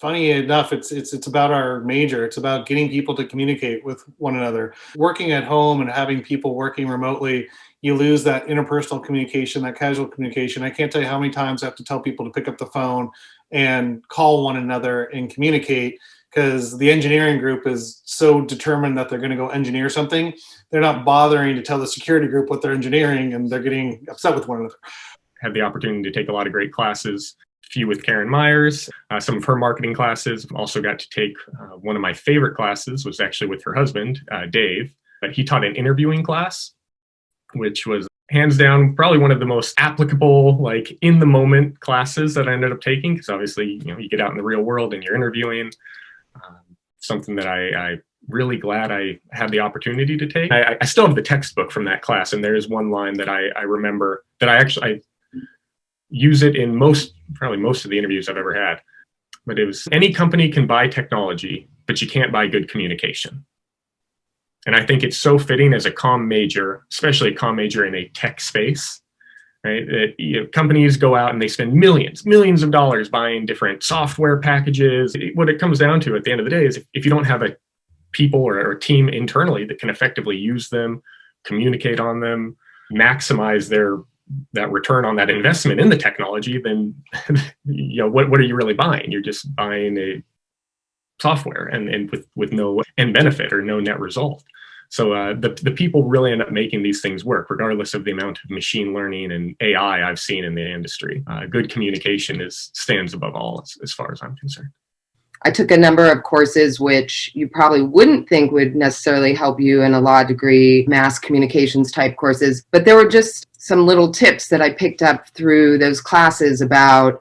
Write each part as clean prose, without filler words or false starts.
Funny enough, it's about our major. It's about getting people to communicate with one another. Working at home and having people working remotely, you lose that interpersonal communication, that casual communication. I can't tell you how many times I have to tell people to pick up the phone and call one another and communicate, because the engineering group is so determined that they're going to go engineer something. They're not bothering to tell the security group what they're engineering, and they're getting upset with one another. Had the opportunity to take a lot of great classes. Few with Karen Myers, some of her marketing classes. Also got to take one of my favorite classes was actually with her husband, Dave. But he taught an interviewing class, which was hands down probably one of the most applicable, like in the moment classes that I ended up taking. Because obviously, you get out in the real world and you're interviewing. Something that I really glad I had the opportunity to take. I still have the textbook from that class, and there is one line that I remember that I use it in probably most of the interviews I've ever had. But it was, any company can buy technology, but you can't buy good communication. And I think it's so fitting as a comm major, especially a comm major in a tech space, right? That companies go out and they spend millions of dollars buying different software packages. What it comes down to at the end of the day is if you don't have a people or a team internally that can effectively use them, communicate on them, maximize that return on that investment in the technology, then what are you really buying? You're just buying a software and with no end benefit or no net result. So the people really end up making these things work, regardless of the amount of machine learning and AI I've seen in the industry. Good communication stands above all as far as I'm concerned. I took a number of courses which you probably wouldn't think would necessarily help you in a law degree, mass communications type courses, but there were just some little tips that I picked up through those classes about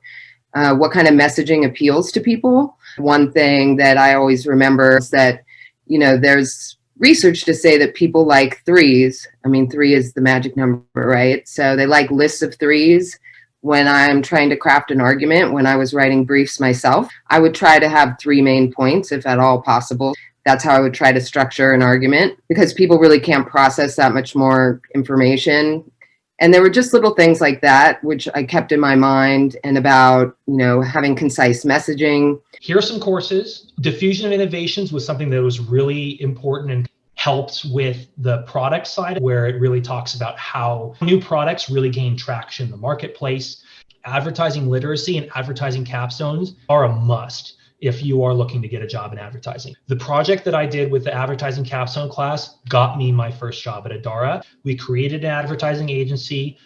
what kind of messaging appeals to people. One thing that I always remember is that, there's research to say that people like threes. I mean, 3 is the magic number, right? So they like lists of threes. When I'm trying to craft an argument, when I was writing briefs myself, I would try to have 3 main points, if at all possible. That's how I would try to structure an argument, because people really can't process that much more information. And there were just little things like that, which I kept in my mind, and about, having concise messaging. Here are some courses. Diffusion of innovations was something that was really important and helped with the product side, where it really talks about how new products really gain traction in the marketplace. Advertising literacy and advertising capstones are a must if you are looking to get a job in advertising. The project that I did with the advertising capstone class got me my first job at Adara. We created an advertising agency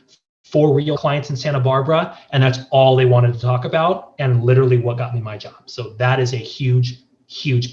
for real clients in Santa Barbara, and that's all they wanted to talk about, and literally what got me my job. So that is a huge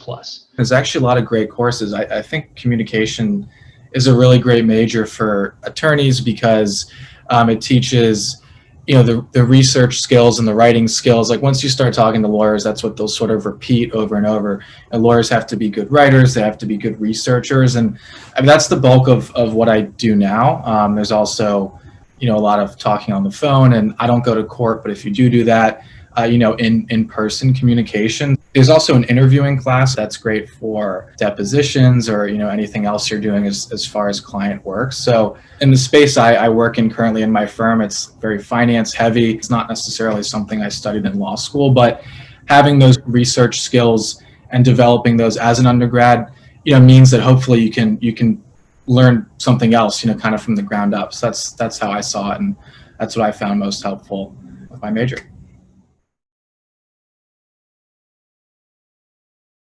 plus. There's actually a lot of great courses. I think communication is a really great major for attorneys because it teaches the research skills and the writing skills. Like once you start talking to lawyers, that's what they'll sort of repeat over and over. And lawyers have to be good writers. They have to be good researchers. And I mean, that's the bulk of what I do now. There's also, a lot of talking on the phone, and I don't go to court, but if you do that, in-person communication. There's also an interviewing class that's great for depositions or, anything else you're doing as far as client work. So in the space I work in currently in my firm, it's very finance heavy. It's not necessarily something I studied in law school, but having those research skills and developing those as an undergrad, means that hopefully you can learn something else, kind of from the ground up. So that's how I saw it. And that's what I found most helpful with my major.